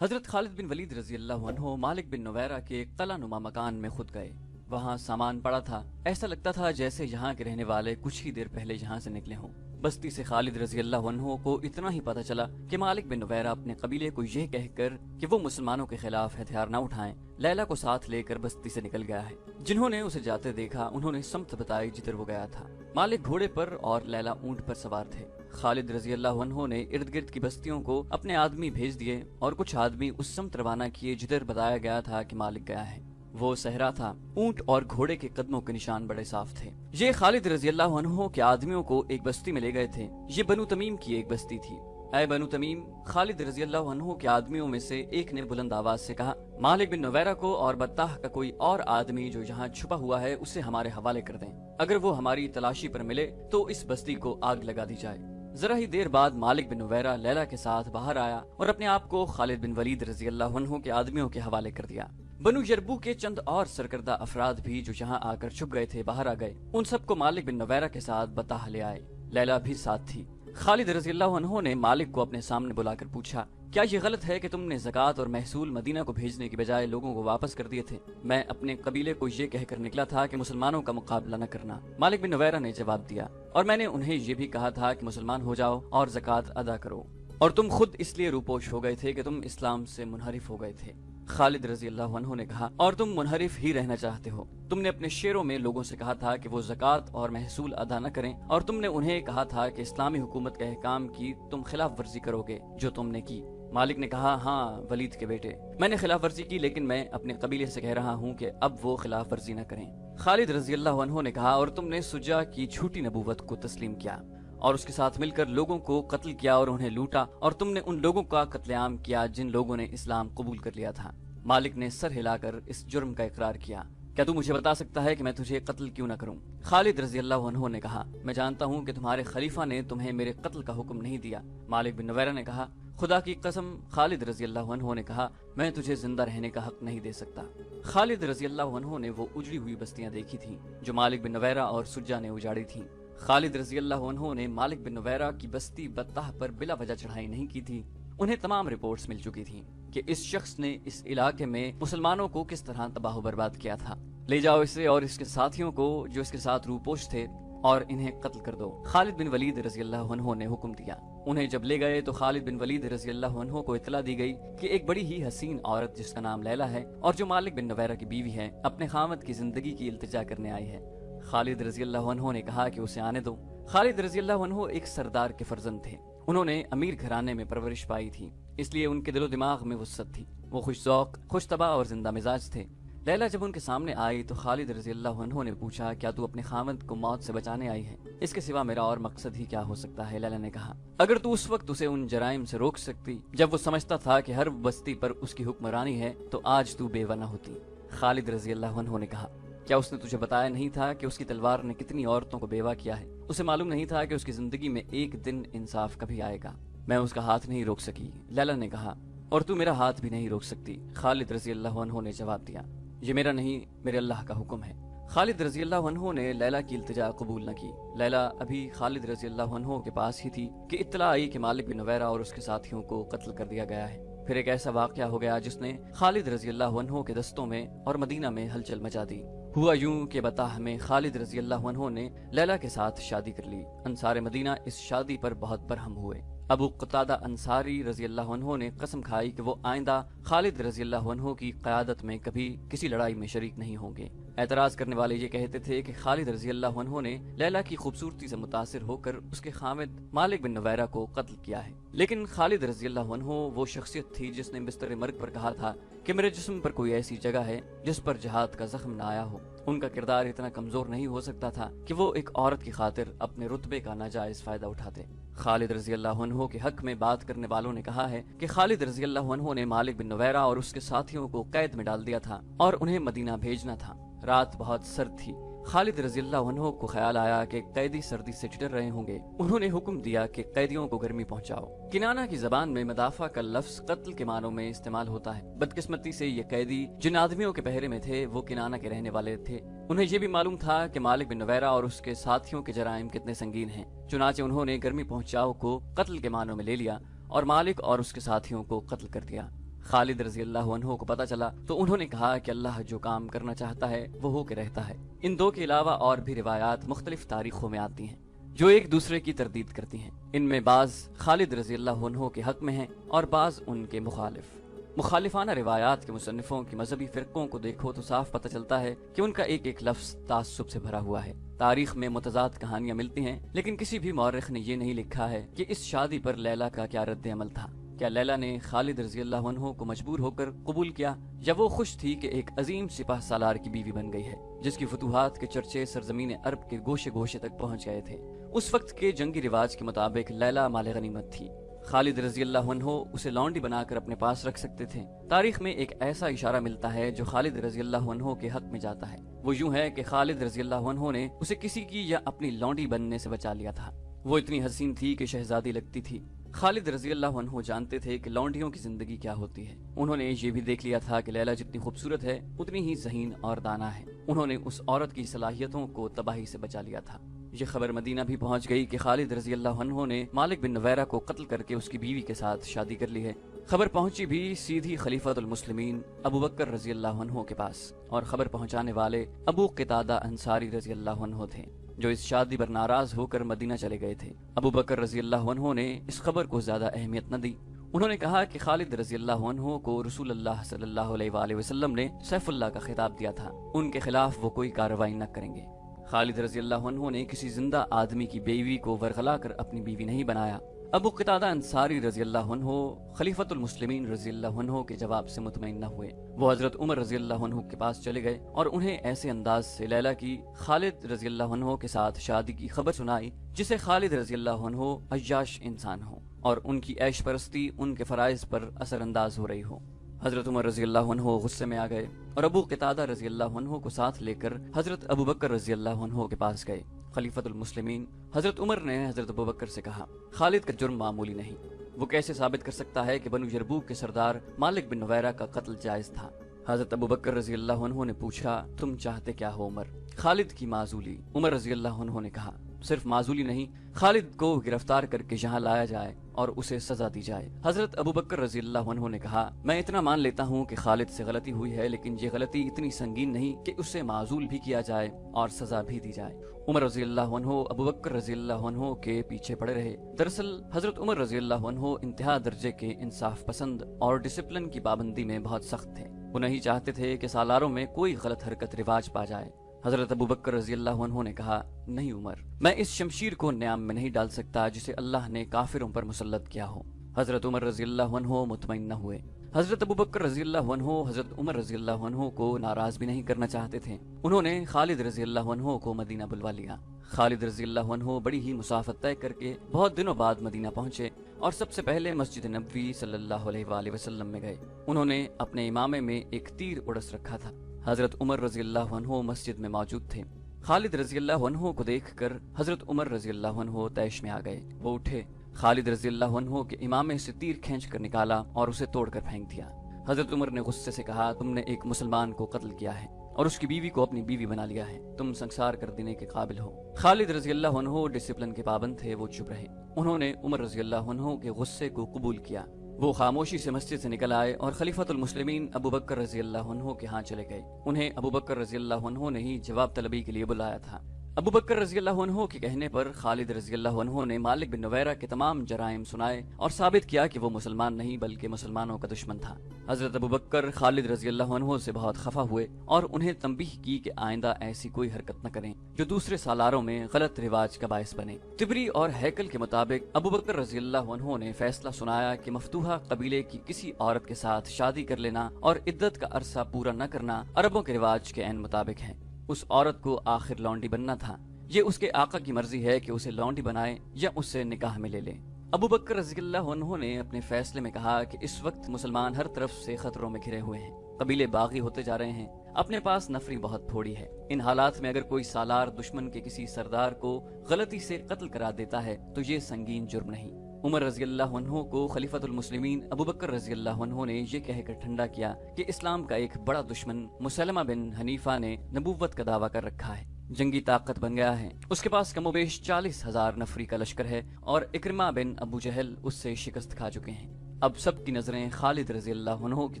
حضرت خالد بن ولید رضی اللہ عنہ مالک بن نویرہ کے ایک قلعہ نما مکان میں خود گئے۔ وہاں سامان پڑا تھا، ایسا لگتا تھا جیسے یہاں کے رہنے والے کچھ ہی دیر پہلے یہاں سے نکلے ہوں۔ بستی سے خالد رضی اللہ عنہ کو اتنا ہی پتا چلا کہ مالک بن نویرہ اپنے قبیلے کو یہ کہہ کر کہ وہ مسلمانوں کے خلاف ہتھیار نہ اٹھائیں، لیلا کو ساتھ لے کر بستی سے نکل گیا ہے۔ جنہوں نے اسے جاتے دیکھا انہوں نے سمت بتائی جدھر وہ گیا تھا۔ مالک گھوڑے پر اور لیلا اونٹ پر سوار تھے۔ خالد رضی اللہ عنہ نے ارد گرد کی بستیوں کو اپنے آدمی بھیج دیے اور کچھ آدمی اس سمت روانہ کیے جدھر بتایا گیا تھا کہ مالک گیا ہے۔ وہ صحرا تھا، اونٹ اور گھوڑے کے قدموں کے نشان بڑے صاف تھے۔ یہ خالد رضی اللہ عنہ کے آدمیوں کو ایک بستی میں لے گئے تھے۔ یہ بنو تمیم کی ایک بستی تھی۔ اے بنو تمیم، خالد رضی اللہ عنہ کے آدمیوں میں سے ایک نے بلند آواز سے کہا، مالک بن نویرہ کو اور بطاح کا کوئی اور آدمی جو یہاں چھپا ہوا ہے اسے ہمارے حوالے کر دیں۔ اگر وہ ہماری تلاشی پر ملے تو اس بستی کو آگ لگا دی جائے۔ ذرا ہی دیر بعد مالک بن نویرہ لیلا کے ساتھ باہر آیا اور اپنے آپ کو خالد بن ولید رضی اللہ عنہ کے آدمیوں کے حوالے کر دیا۔ بنو یربو کے چند اور سرکردہ افراد بھی جو یہاں آ کر چھپ گئے تھے باہر آ گئے۔ ان سب کو مالک بن نویرہ کے ساتھ بطاح لے آئے۔ لیلا بھی ساتھ تھی۔ خالد رضی اللہ عنہ نے مالک کو اپنے سامنے بلا کر پوچھا، کیا یہ غلط ہے کہ تم نے زکوٰۃ اور محصول مدینہ کو بھیجنے کی بجائے لوگوں کو واپس کر دیے تھے؟ میں اپنے قبیلے کو یہ کہہ کر نکلا تھا کہ مسلمانوں کا مقابلہ نہ کرنا۔ مالک بن نویرہ نے جواب دیا، اور میں نے انہیں یہ بھی کہا تھا کہ مسلمان ہو جاؤ اور زکوٰۃ ادا کرو، اور تم خود اس لیے روپوش ہو گئے تھے کہ تم اسلام سے منحرف ہو گئے تھے۔ خالد رضی اللہ عنہ نے کہا، اور تم منحرف ہی رہنا چاہتے ہو۔ تم نے اپنے شعروں میں لوگوں سے کہا تھا کہ وہ زکوٰۃ اور محصول ادا نہ کریں، اور تم نے انہیں کہا تھا کہ اسلامی حکومت کے احکام کی تم خلاف ورزی کرو گے، جو تم نے کی۔ مالک نے کہا، ہاں ولید کے بیٹے، میں نے خلاف ورزی کی، لیکن میں اپنے قبیلے سے کہہ رہا ہوں کہ اب وہ خلاف ورزی نہ کریں۔ خالد رضی اللہ عنہ نے کہا، اور تم نے سجا کی جھوٹی نبوت کو تسلیم کیا اور اس کے ساتھ مل کر لوگوں کو قتل کیا اور انہیں لوٹا، اور تم نے ان لوگوں کا قتل عام کیا جن لوگوں نے اسلام قبول کر لیا تھا۔ مالک نے سر ہلا کر اس جرم کا اقرار کیا۔ کیا تو مجھے بتا سکتا ہے کہ میں تجھے قتل کیوں نہ کروں؟ خالد رضی اللہ عنہ نے کہا، میں جانتا ہوں کہ تمہارے خلیفہ نے تمہیں میرے قتل کا حکم نہیں دیا۔ مالک بن نویرہ نے کہا، خدا کی قسم، خالد رضی اللہ عنہ نے کہا، میں تجھے زندہ رہنے کا حق نہیں دے سکتا۔ خالد رضی اللہ عنہ نے وہ اجڑی ہوئی بستیاں دیکھی تھیں جو مالک بن نویرہ اور سجا نے اجاڑی تھیں۔ خالد رضی اللہ عنہ نے مالک بن نویرہ کی بستی بطاح پر بلا وجہ چڑھائی نہیں کی تھی۔ انہیں تمام رپورٹس مل چکی تھیں کہ اس شخص نے اس علاقے میں مسلمانوں کو کس طرح تباہ و برباد کیا تھا۔ لے جاؤ اسے اور اس کے ساتھیوں کو جو اس کے ساتھ روپوش تھے، اور انہیں قتل کر دو۔ خالد بن ولید رضی اللہ عنہ نے حکم دیا۔ انہیں جب لے گئے تو خالد بن ولید رضی اللہ عنہ کو اطلاع دی گئی کہ ایک بڑی ہی حسین عورت جس کا نام لیلا ہے اور جو مالک بن نویرہ کی بیوی ہے، اپنے خاوند کی زندگی کی التجا کرنے آئی ہے۔ خالد رضی اللہ عنہ نے کہا کہ اسے آنے دو۔ خالد رضی اللہ عنہ ایک سردار کے فرزند تھے۔ انہوں نے امیر گھرانے میں پرورش پائی تھی، اس لیے ان کے دل و دماغ میں وسعت تھی۔ وہ خوش ذوق، خوش طبع اور زندہ مزاج تھے۔ لیلا جب ان کے سامنے آئی تو خالد رضی اللہ عنہ نے پوچھا، کیا تو اپنے خاوند کو موت سے بچانے آئی ہے؟ اس کے سوا میرا اور مقصد ہی کیا ہو سکتا ہے؟ لیلا نے کہا، اگر تو اس وقت اسے ان جرائم سے روک سکتی جب وہ سمجھتا تھا کہ ہر بستی پر اس کی حکمرانی ہے تو آج تو بیوہ نہ ہوتی۔ خالد رضی اللہ عنہ نے کہا، کیا اس نے تجھے بتایا نہیں تھا کہ اس کی تلوار نے کتنی عورتوں کو بیوہ کیا ہے؟ اسے معلوم نہیں تھا کہ اس کی زندگی میں ایک دن انصاف کبھی آئے گا؟ میں اس کا ہاتھ نہیں روک سکی، لیلا نے کہا، اور تو میرا ہاتھ بھی نہیں روک سکتی۔ خالد رضی اللہ عنہ نے جواب دیا، یہ میرا نہیں، میرے اللہ کا حکم ہے۔ خالد رضی اللہ عنہ نے لیلا کی التجا قبول نہ کی۔ لیلا ابھی خالد رضی اللہ عنہ کے پاس ہی تھی کہ اطلاع آئی کہ مالک بن نویرہ اور اس کے ساتھیوں کو قتل کر دیا گیا ہے۔ پھر ایک ایسا واقعہ ہو گیا جس نے خالد رضی اللہ عنہ کے دستوں میں اور مدینہ میں ہلچل مچا دی۔ ہوا یوں کہ بطاح میں خالد رضی اللہ عنہ نے لیلا کے ساتھ شادی کر لی۔ انصار مدینہ اس شادی پر بہت برہم ہوئے۔ ابو قتادہ انصاری رضی اللہ عنہ نے قسم کھائی کہ وہ آئندہ خالد رضی اللہ عنہ کی قیادت میں کبھی کسی لڑائی میں شریک نہیں ہوں گے۔ اعتراض کرنے والے یہ کہتے تھے کہ خالد رضی اللہ عنہ نے لیلا کی خوبصورتی سے متاثر ہو کر اس کے خاوند مالک بن نویرہ کو قتل کیا ہے، لیکن خالد رضی اللہ عنہ وہ شخصیت تھی جس نے بستر مرگ پر کہا تھا کہ میرے جسم پر کوئی ایسی جگہ ہے جس پر جہاد کا زخم نہ آیا ہو۔ ان کا کردار اتنا کمزور نہیں ہو سکتا تھا کہ وہ ایک عورت کی خاطر اپنے رتبے کا ناجائز فائدہ اٹھاتے۔ خالد رضی اللہ عنہ کے حق میں بات کرنے والوں نے کہا ہے کہ خالد رضی اللہ عنہ نے مالک بن نویرہ اور اس کے ساتھیوں کو قید میں ڈال دیا تھا اور انہیں مدینہ بھیجنا تھا۔ رات بہت سرد تھی۔ خالد رضی اللہ عنہ کو خیال آیا کہ قیدی سردی سے ٹھٹر رہے ہوں گے۔ انہوں نے حکم دیا کہ قیدیوں کو گرمی پہنچاؤ۔ کنانہ کی زبان میں مدافع کا لفظ قتل کے معنوں میں استعمال ہوتا ہے۔ بدقسمتی سے یہ قیدی جن آدمیوں کے پہرے میں تھے وہ کنانہ کے رہنے والے تھے۔ انہیں یہ بھی معلوم تھا کہ مالک بن نویرہ اور اس کے ساتھیوں کے جرائم کتنے سنگین ہیں، چنانچہ انہوں نے گرمی پہنچاؤ کو قتل کے معنوں میں لے لیا اور مالک اور اس کے ساتھیوں کو قتل کر دیا۔ خالد رضی اللہ عنہ کو پتہ چلا تو انہوں نے کہا کہ اللہ جو کام کرنا چاہتا ہے وہ ہو کے رہتا ہے۔ ان دو کے علاوہ اور بھی روایات مختلف تاریخوں میں آتی ہیں جو ایک دوسرے کی تردید کرتی ہیں۔ ان میں بعض خالد رضی اللہ عنہ کے حق میں ہیں اور بعض ان کے مخالف۔ مخالفانہ روایات کے مصنفوں کی مذہبی فرقوں کو دیکھو تو صاف پتہ چلتا ہے کہ ان کا ایک ایک لفظ تعصب سے بھرا ہوا ہے۔ تاریخ میں متضاد کہانیاں ملتی ہیں، لیکن کسی بھی مورخ نے یہ نہیں لکھا ہے کہ اس شادی پر لیلا کا کیا رد عمل تھا۔ کیا لیلا نے خالد رضی اللہ عنہ کو مجبور ہو کر قبول کیا، یا وہ خوش تھی کہ ایک عظیم سپاہ سالار کی بیوی بن گئی ہے جس کی فتوحات کے چرچے سرزمین عرب کے گوشے گوشے تک پہنچ گئے تھے؟ اس وقت کے جنگی رواج کے مطابق لیلا مال غنیمت تھی۔ خالد رضی اللہ عنہ اسے لونڈی بنا کر اپنے پاس رکھ سکتے تھے۔ تاریخ میں ایک ایسا اشارہ ملتا ہے جو خالد رضی اللہ عنہ کے حق میں جاتا ہے۔ وہ یوں ہے کہ خالد رضی اللہ عنہ نے اسے کسی کی یا اپنی لونڈی بننے سے بچا لیا تھا۔ وہ اتنی حسین تھی کہ شہزادی لگتی تھی۔ خالد رضی اللہ عنہ جانتے تھے کہ لونڈیوں کی زندگی کیا ہوتی ہے۔ انہوں نے یہ بھی دیکھ لیا تھا کہ لیلا جتنی خوبصورت ہے اتنی ہی ذہین اور دانا ہے۔ انہوں نے اس عورت کی صلاحیتوں کو تباہی سے بچا لیا تھا۔ یہ خبر مدینہ بھی پہنچ گئی کہ خالد رضی اللہ عنہ نے مالک بن نویرہ کو قتل کر کے اس کی بیوی کے ساتھ شادی کر لی ہے۔ خبر پہنچی بھی سیدھی خلیفۃ المسلمین ابو بکر رضی اللہ عنہ کے پاس، اور خبر پہنچانے والے ابو قتادہ انصاری رضی اللہ عنہ تھے جو اس شادی پر ناراض ہو کر مدینہ چلے گئے تھے۔ ابو بکر رضی اللہ عنہ نے اس خبر کو زیادہ اہمیت نہ دی۔ انہوں نے کہا کہ خالد رضی اللہ عنہ کو رسول اللہ صلی اللہ علیہ وآلہ وسلم نے سیف اللہ کا خطاب دیا تھا، ان کے خلاف وہ کوئی کارروائی نہ کریں گے۔ خالد رضی اللہ عنہ نے کسی زندہ آدمی کی بیوی کو ورغلا کر اپنی بیوی نہیں بنایا۔ ابو قتادہ انصاری رضی اللہ عنہ خلیفۃ المسلمین رضی اللہ عنہ کے جواب سے مطمئن نہ ہوئے۔ وہ حضرت عمر رضی اللہ عنہ کے پاس چلے گئے اور انہیں ایسے انداز سے لیلا کی خالد رضی اللہ عنہ کے ساتھ شادی کی خبر سنائی جسے خالد رضی اللہ عنہ عیاش انسان ہو اور ان کی عیش پرستی ان کے فرائض پر اثر انداز ہو رہی ہو۔ حضرت عمر رضی اللہ عنہ غصے میں آ گئے اور ابو قتادہ رضی اللہ عنہ کو ساتھ لے کر حضرت ابو بکر رضی اللہ عنہ کے پاس گئے۔ خلیفۃ المسلمین حضرت عمر نے حضرت ابو بکر سے کہا، خالد کا جرم معمولی نہیں، وہ کیسے ثابت کر سکتا ہے کہ بنو یربوک کے سردار مالک بن نویرہ کا قتل جائز تھا؟ حضرت ابو بکر رضی اللہ عنہ نے پوچھا، تم چاہتے کیا ہو عمر؟ خالد کی معزولی۔ عمر رضی اللہ عنہ نے کہا، صرف معزولی نہیں، خالد کو گرفتار کر کے یہاں لایا جائے اور اسے سزا دی جائے۔ حضرت ابو بکر رضی اللہ عنہ نے کہا، میں اتنا مان لیتا ہوں کہ خالد سے غلطی ہوئی ہے، لیکن یہ غلطی اتنی سنگین نہیں کہ اسے معزول بھی کیا جائے اور سزا بھی دی جائے۔ عمر رضی اللہ عنہ ابو بکر رضی اللہ عنہ کے پیچھے پڑے رہے۔ دراصل حضرت عمر رضی اللہ عنہ انتہا درجے کے انصاف پسند اور ڈسپلن کی پابندی میں بہت سخت تھے۔ وہ نہیں چاہتے تھے کہ سالاروں میں کوئی غلط حرکت رواج پا جائے۔ حضرت ابو بکر رضی اللہ عنہ نے کہا، نہیں عمر، میں اس شمشیر کو نیام میں نہیں ڈال سکتا جسے اللہ نے کافروں پر مسلط کیا ہو۔ حضرت عمر رضی اللہ عنہ مطمئن نہ ہوئے۔ حضرت ابو بکر رضی اللہ عنہ حضرت عمر رضی اللہ عنہ کو ناراض بھی نہیں کرنا چاہتے تھے۔ انہوں نے خالد رضی اللہ عنہ کو مدینہ بلوا لیا۔ خالد رضی اللہ عنہ بڑی ہی مسافت طے کر کے بہت دنوں بعد مدینہ پہنچے اور سب سے پہلے مسجد نبوی صلی اللہ علیہ وآلہ وسلم میں گئے۔ انہوں نے اپنے امامے میں ایک تیر اڑس رکھا تھا۔ حضرت عمر رضی اللہ عنہ مسجد میں موجود تھے۔ خالد رضی اللہ عنہ کو دیکھ کر حضرت عمر رضی اللہ عنہ طیش میں آ گئے۔ وہ اٹھے، خالد رضی اللہ عنہ کے امامے سے تیر کھینچ کر نکالا اور اسے توڑ کر پھینک دیا۔ حضرت عمر نے غصے سے کہا، تم نے ایک مسلمان کو قتل کیا ہے اور اس کی بیوی کو اپنی بیوی بنا لیا ہے، تم سنسار کر دینے کے قابل ہو۔ خالد رضی اللہ عنہ ڈسپلن کے پابند تھے، وہ چپ رہے۔ انہوں نے عمر رضی اللہ عنہ کے غصے کو قبول کیا۔ وہ خاموشی سے مسجد سے نکل آئے اور خلیفۃ المسلمین ابو بکر رضی اللہ عنہ کے ہاں چلے گئے۔ انہیں ابو بکر رضی اللہ عنہ نے ہی جواب طلبی کے لیے بلایا تھا۔ ابو بکر رضی اللہ عنہ کے کہنے پر خالد رضی اللہ عنہ نے مالک بن نویرہ کے تمام جرائم سنائے اور ثابت کیا کہ وہ مسلمان نہیں بلکہ مسلمانوں کا دشمن تھا۔ حضرت ابو بکر خالد رضی اللہ عنہ سے بہت خفا ہوئے اور انہیں تنبیہ کی کہ آئندہ ایسی کوئی حرکت نہ کریں جو دوسرے سالاروں میں غلط رواج کا باعث بنے۔ طبری اور ہیکل کے مطابق ابو بکر رضی اللہ عنہ نے فیصلہ سنایا کہ مفتوحہ قبیلے کی کسی عورت کے ساتھ شادی کر لینا اور عدت کا عرصہ پورا نہ کرنا عربوں کے رواج کے عین مطابق ہے۔ اس عورت کو آخر لونڈی بننا تھا۔ یہ اس کے آقا کی مرضی ہے کہ اسے لونڈی بنائے یا اس سے نکاح میں لے لے۔ ابو بکر رضی اللہ عنہ نے اپنے فیصلے میں کہا کہ اس وقت مسلمان ہر طرف سے خطروں میں گھرے ہوئے ہیں، قبیلے باغی ہوتے جا رہے ہیں، اپنے پاس نفری بہت تھوڑی ہے۔ ان حالات میں اگر کوئی سالار دشمن کے کسی سردار کو غلطی سے قتل کرا دیتا ہے تو یہ سنگین جرم نہیں۔ عمر رضی اللہ عنہ کو خلیفۃ المسلمین ابو بکر رضی اللہ عنہ نے یہ کہہ کر ٹھنڈا کیا کہ اسلام کا ایک بڑا دشمن مسلمہ بن حنیفہ نے نبوت کا دعویٰ کر رکھا ہے، جنگی طاقت بن گیا ہے، اس کے پاس کم و بیش 40,000 نفری کا لشکر ہے اور اکرمہ بن ابو جہل اس سے شکست کھا چکے ہیں۔ اب سب کی نظریں خالد رضی اللہ عنہ کی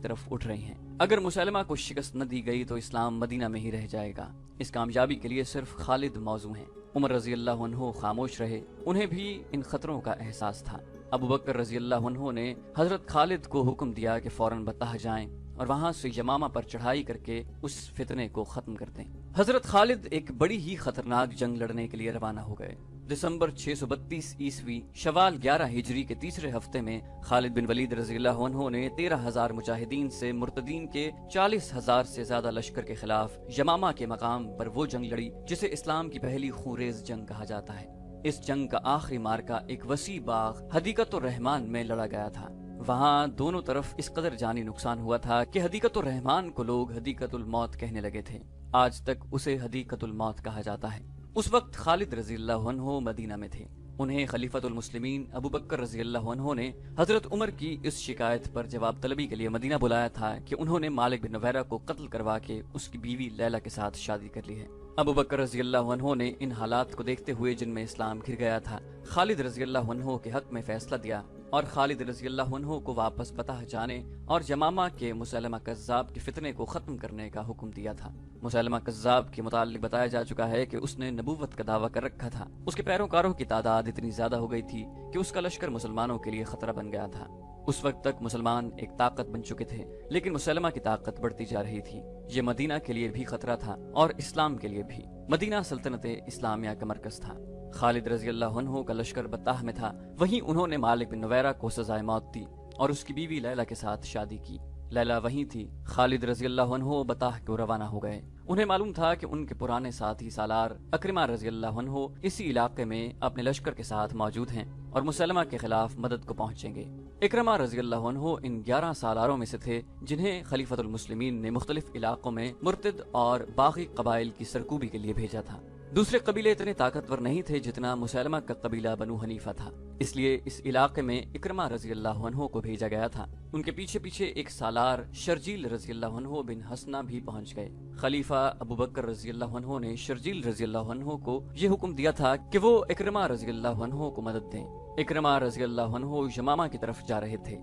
طرف اٹھ رہی ہیں۔ اگر مسلمہ کو شکست نہ دی گئی تو اسلام مدینہ میں ہی رہ جائے گا۔ اس کامیابی کے لیے صرف خالد موزوں ہیں۔ عمر رضی اللہ عنہ خاموش رہے، انہیں بھی ان خطروں کا احساس تھا۔ ابو بکر رضی اللہ عنہ نے حضرت خالد کو حکم دیا کہ فوراً بطح جائیں اور وہاں سے یمامہ پر چڑھائی کر کے اس فتنے کو ختم کر دیں۔ حضرت خالد ایک بڑی ہی خطرناک جنگ لڑنے کے لیے روانہ ہو گئے۔ دسمبر 632 عیسوی شوال 11 ہجری کے تیسرے ہفتے میں خالد بن ولید رضی اللہ عنہ نے 13,000 مجاہدین سے مرتدین کے 40,000 سے زیادہ لشکر کے خلاف یمامہ کے مقام پر وہ جنگ لڑی جسے اسلام کی پہلی خونریز جنگ کہا جاتا ہے۔ اس جنگ کا آخری مارکہ ایک وسیع باغ حدیقۃ الرحمن میں لڑا گیا تھا۔ وہاں دونوں طرف اس قدر جانی نقصان ہوا تھا کہ حدیقۃ الرحمن کو لوگ حدیقۃ الموت کہنے لگے تھے۔ آج تک اسے حدیقۃ الموت کہا جاتا ہے۔ اس وقت خالد رضی اللہ عنہ مدینہ میں تھے۔ انہیں خلیفۃ المسلمین ابو بکر رضی اللہ عنہ نے حضرت عمر کی اس شکایت پر جواب طلبی کے لیے مدینہ بلایا تھا کہ انہوں نے مالک بن نویرہ کو قتل کروا کے اس کی بیوی لیلہ کے ساتھ شادی کر لی ہے۔ ابو بکر رضی اللہ عنہ نے ان حالات کو دیکھتے ہوئے جن میں اسلام گر گیا تھا، خالد رضی اللہ عنہ کے حق میں فیصلہ دیا اور خالد رضی اللہ عنہ کو واپس بطح جانے اور یمامہ کے مسلمہ کذاب کے فتنے کو ختم کرنے کا حکم دیا تھا۔ مسلمہ کذاب کے متعلق بتایا جا چکا ہے کہ اس نے نبوت کا دعویٰ کر رکھا تھا۔ اس کے پیروکاروں کی تعداد اتنی زیادہ ہو گئی تھی کہ اس کا لشکر مسلمانوں کے لیے خطرہ بن گیا تھا۔ اس وقت تک مسلمان ایک طاقت بن چکے تھے، لیکن مسلمہ کی طاقت بڑھتی جا رہی تھی۔ یہ مدینہ کے لیے بھی خطرہ تھا اور اسلام کے لیے بھی۔ مدینہ سلطنت اسلامیہ کا مرکز تھا۔ خالد رضی اللہ عنہ کا لشکر بطح میں تھا، وہیں انہوں نے مالک بن نویرہ کو سزائے موت دی اور اس کی بیوی لیلہ کے ساتھ شادی کی۔ لیلہ وہیں تھی۔ خالد رضی اللہ عنہ بطح کو روانہ ہو گئے۔ انہیں معلوم تھا کہ ان کے پرانے ساتھی سالار اکرمہ رضی اللہ عنہ اسی علاقے میں اپنے لشکر کے ساتھ موجود ہیں اور مسلمہ کے خلاف مدد کو پہنچیں گے۔ اکرمہ رضی اللہ عنہ ان 11 سالاروں میں سے تھے جنہیں خلیفۃ المسلمین نے مختلف علاقوں میں مرتد اور باغی قبائل کی سرکوبی کے لیے بھیجا تھا۔ دوسرے قبیلے اتنے طاقتور نہیں تھے جتنا مسلمہ کا قبیلہ بنو حنیفہ تھا، اس لیے اس علاقے میں اکرمہ رضی اللہ عنہ کو بھیجا گیا تھا۔ ان کے پیچھے پیچھے ایک سالار شرجیل رضی اللہ عنہ بن حسنہ بھی پہنچ گئے۔ خلیفہ ابو بکر رضی اللہ عنہ نے شرجیل رضی اللہ عنہ کو یہ حکم دیا تھا کہ وہ اکرمہ رضی اللہ عنہ کو مدد دیں۔ اکرمہ رضی اللہ عنہ یمامہ کی طرف جا رہے تھے۔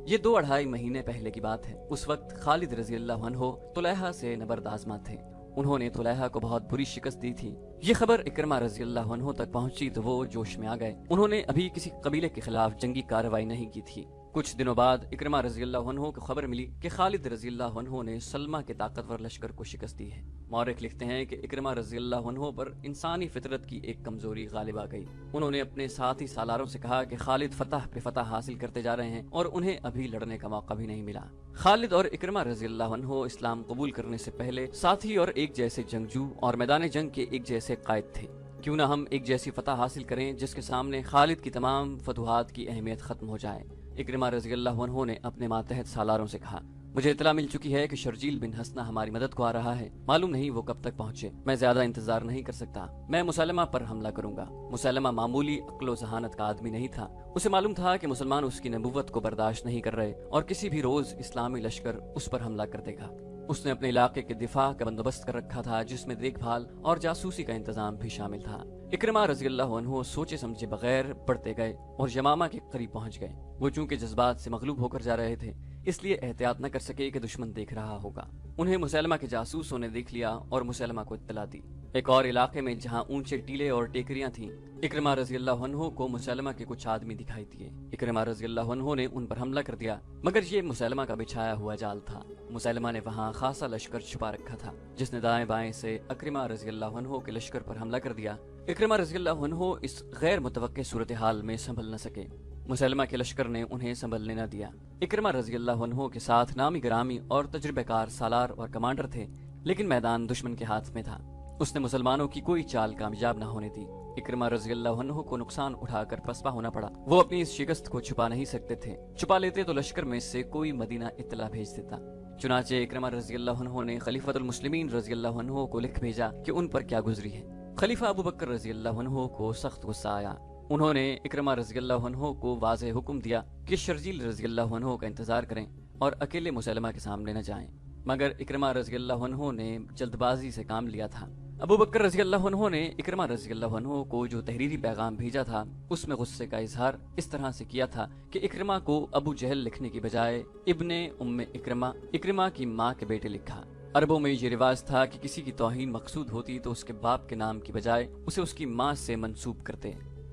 یہ 2-2.5 مہینے پہلے کی بات ہے۔ اس وقت خالد رضی اللہ عنہ طلیحہ سے نبرد آزما تھے۔ انہوں نے طلیحہ کو بہت بری شکست دی تھی۔ یہ خبر اکرمہ رضی اللہ عنہ تک پہنچی تو وہ جوش میں آ گئے۔ انہوں نے ابھی کسی قبیلے کے خلاف جنگی کارروائی نہیں کی تھی۔ کچھ دنوں بعد اکرمہ رضی اللہ عنہ کو خبر ملی کہ خالد رضی اللہ عنہ نے سلمہ کے طاقتور لشکر کو شکست دی ہے۔ مورخ لکھتے ہیں کہ اکرمہ رضی اللہ عنہ پر انسانی فطرت کی ایک کمزوری غالب آ گئی۔ انہوں نے اپنے ساتھی سالاروں سے کہا کہ خالد فتح پہ فتح حاصل کرتے جا رہے ہیں اور انہیں ابھی لڑنے کا موقع بھی نہیں ملا۔ خالد اور اکرمہ رضی اللہ عنہ اسلام قبول کرنے سے پہلے ساتھی اور ایک جیسے جنگجو اور میدان جنگ کے ایک جیسے قائد تھے۔ کیوں نہ ہم ایک جیسی فتح حاصل کریں جس کے سامنے خالد کی تمام فتوحات کی اہمیت ختم ہو جائے۔ اکرمہ رضی اللہ عنہ نے اپنے ماتحت سالاروں سے کہا، مجھے اطلاع مل چکی ہے کہ شرجیل بن حسنہ ہماری مدد کو آ رہا ہے، معلوم نہیں وہ کب تک پہنچے۔ میں زیادہ انتظار نہیں کر سکتا، میں مسلمہ پر حملہ کروں گا۔ مسلمہ معمولی عقل و ذہانت کا آدمی نہیں تھا۔ اسے معلوم تھا کہ مسلمان اس کی نبوت کو برداشت نہیں کر رہے اور کسی بھی روز اسلامی لشکر اس پر حملہ کر دے گا۔ اس نے اپنے علاقے کے دفاع کا بندوبست کر رکھا تھا جس میں دیکھ بھال اور جاسوسی کا انتظام بھی شامل تھا۔ اکرمہ رضی اللہ عنہ سوچے سمجھے بغیر بڑھتے گئے اور یمامہ کے قریب پہنچ گئے۔ وہ چونکہ جذبات سے مغلوب ہو کر جا رہے تھے اس لیے احتیاط نہ کر سکے کہ دشمن دیکھ رہا ہوگا۔ انہیں مسلمہ کے جاسوسوں نے دیکھ لیا اور مسلمہ کو اطلاع دی۔ ایک اور علاقے میں جہاں اونچے ٹیلے اور ٹیکریاں تھیں، اکرمہ رضی اللہ عنہ کو مسلمہ کے کچھ آدمی دکھائی دیے۔ اکرمہ رضی اللہ عنہ نے ان پر حملہ کر دیا، مگر یہ مسلمہ کا بچھایا ہوا جال تھا۔ مسلمہ نے وہاں خاصا لشکر چھپا رکھا تھا جس نے دائیں بائیں سے اکرمہ رضی اللہ عنہ کے لشکر پر حملہ کر دیا۔ اکرمہ رضی اللہ عنہ اس غیر متوقع صورتحال میں سنبھل نہ سکے۔ مسلمہ کے لشکر نے انہیں سنبھلنے نہ دیا۔ اکرمہ رضی اللہ عنہ کے ساتھ نامی گرامی اور تجربہ کار سالار اور کمانڈر تھے، لیکن میدان دشمن کے ہاتھ میں تھا۔ اس نے مسلمانوں کی کوئی چال کامیاب نہ ہونے دی۔ اکرمہ رضی اللہ عنہ کو نقصان اٹھا کر پسپا ہونا پڑا۔ وہ اپنی اس شکست کو چھپا نہیں سکتے تھے، چھپا لیتے تو لشکر میں سے کوئی مدینہ اطلاع بھیج دیتا۔ چنانچہ اکرمہ رضی اللہ عنہ نے خلیفۃ المسلمین رضی اللہ عنہ کو لکھ بھیجا کہ ان پر کیا گزری ہے۔ خلیفہ ابو بکر رضی اللہ عنہ کو سخت غصہ آیا۔ انہوں نے اکرمہ رضی اللہ عنہ کو واضح حکم دیا کہ شرجیل رضی اللہ عنہ کا انتظار کریں اور اکیلے مسلمہ کے سامنے نہ جائیں، مگر اکرمہ رضی اللہ عنہ نے جلد بازی سے کام لیا تھا۔ ابو بکر رضی اللہ عنہ نے اکرمہ رضی اللہ عنہ کو جو تحریری پیغام بھیجا تھا اس میں غصے کا اظہار اس طرح سے کیا تھا کہ اکرمہ کو ابو جہل لکھنے کی بجائے ابن ام اکرمہ کی ماں کے بیٹے لکھا۔ عربوں میں یہ رواج تھا کہ کسی کی توہین مقصود ہوتی تو اس کے باپ کے نام کی بجائے اسے اس کی ماں سے منسوب کرتے۔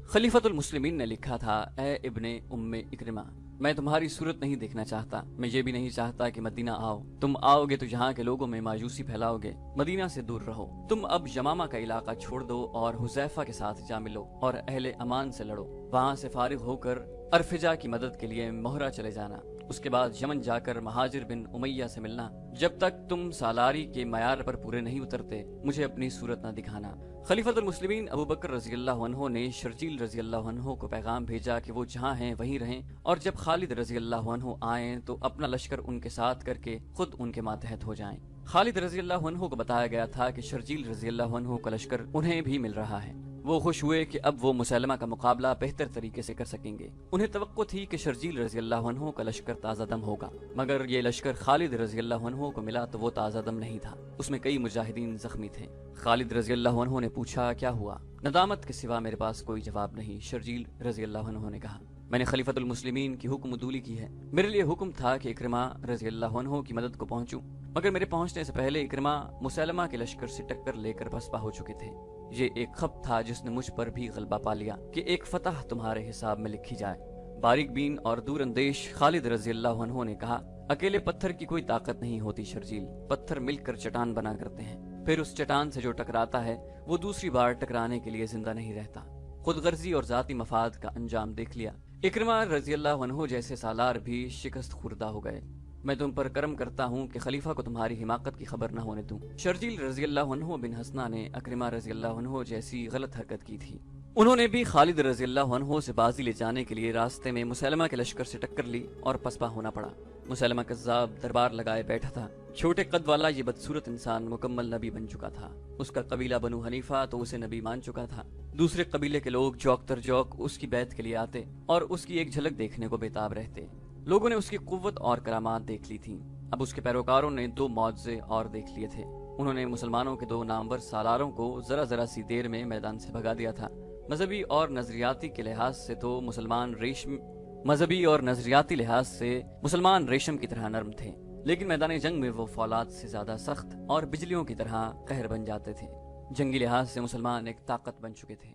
خلیفۃ المسلمین نے لکھا تھا، اے ابن ام اکرمہ، میں تمہاری صورت نہیں دیکھنا چاہتا، میں یہ بھی نہیں چاہتا کہ مدینہ آؤ، تم آؤ گے تو یہاں کے لوگوں میں مایوسی پھیلاؤ گے، مدینہ سے دور رہو، تم اب یمامہ کا علاقہ چھوڑ دو اور حذیفہ کے ساتھ جا ملو اور اہل امان سے لڑو، وہاں سے فارغ ہو کر ارفجا کی مدد کے لیے مہرہ چلے جانا، اس کے بعد یمن جا کر مہاجر بن امیہ سے ملنا، جب تک تم سالاری کے معیار پر پورے نہیں اترتے مجھے اپنی صورت نہ دکھانا۔ خلیفۃ المسلمین ابو بکر رضی اللہ عنہ نے شرجیل رضی اللہ عنہ کو پیغام بھیجا کہ وہ جہاں ہیں وہیں رہیں، اور جب خالد رضی اللہ عنہ آئیں تو اپنا لشکر ان کے ساتھ کر کے خود ان کے ماتحت ہو جائیں۔ خالد رضی اللہ عنہ کو بتایا گیا تھا کہ شرجیل رضی اللہ عنہ کا لشکر انہیں بھی مل رہا ہے۔ وہ خوش ہوئے کہ اب وہ مسلمہ کا مقابلہ بہتر طریقے سے کر سکیں گے۔ انہیں توقع تھی کہ شرجیل رضی اللہ عنہ کا لشکر تازہ دم ہوگا، مگر یہ لشکر خالد رضی اللہ عنہ کو ملا تو وہ تازہ دم نہیں تھا، اس میں کئی مجاہدین زخمی تھے۔ خالد رضی اللہ عنہ نے پوچھا، کیا ہوا؟ ندامت کے سوا میرے پاس کوئی جواب نہیں، شرجیل رضی اللہ عنہ نے کہا۔ میں نے خلیفۃ المسلمین کی حکم عدولی کی ہے، میرے لیے حکم تھا کہ اکرمہ رضی اللہ عنہ کی مدد کو پہنچوں، مگر میرے پہنچنے سے پہلے اکرمہ مسلمہ کے لشکر سے ٹکر لے کر پسپا ہو چکے تھے۔ یہ ایک خط تھا جس نے مجھ پر بھی غلبہ پا لیا کہ ایک فتح تمہارے حساب میں لکھی جائے۔ باریک بین اور دور اندیش خالد رضی اللہ عنہ نے کہا، اکیلے پتھر کی کوئی طاقت نہیں ہوتی شرجیل، پتھر مل کر چٹان بنا کرتے ہیں، پھر اس چٹان سے جو ٹکراتا ہے وہ دوسری بار ٹکرانے کے لیے زندہ نہیں رہتا۔ خود غرضی اور ذاتی مفاد کا انجام دیکھ لیا۔ اکرمہ رضی اللہ عنہ جیسے سالار بھی شکست خوردہ ہو گئے۔ میں تم پر کرم کرتا ہوں کہ خلیفہ کو تمہاری حماقت کی خبر نہ ہونے دوں۔ شرجیل رضی اللہ عنہ بن حسنہ نے اکرمہ رضی اللہ عنہ جیسی غلط حرکت کی تھی۔ انہوں نے بھی خالد رضی اللہ عنہ سے بازی لے جانے کے لیے راستے میں مسلمہ کے لشکر سے ٹکر لی اور پسپا ہونا پڑا۔ مسلمہ کذاب دربار لگائے بیٹھا تھا۔ چھوٹے قد والا یہ بدصورت انسان مکمل نبی بن چکا تھا۔ اس کا قبیلہ بنو حنیفہ تو اسے نبی مان چکا تھا۔ دوسرے قبیلے کے لوگ جوک تر جوک اس کی بیعت کے لیے آتے اور اس کی ایک جھلک دیکھنے کو بےتاب رہتے۔ لوگوں نے اس کی قوت اور کرامات دیکھ لی تھیں۔ اب اس کے پیروکاروں نے 2 معجزے اور دیکھ لیے تھے۔ انہوں نے مسلمانوں کے 2 نامور سالاروں کو ذرا سی دیر میں میدان سے بھگا دیا تھا۔ مذہبی اور نظریاتی لحاظ سے مسلمان ریشم کی طرح نرم تھے، لیکن میدان جنگ میں وہ فولاد سے زیادہ سخت اور بجلیوں کی طرح قہر بن جاتے تھے۔ جنگی لحاظ سے مسلمان ایک طاقت بن چکے تھے۔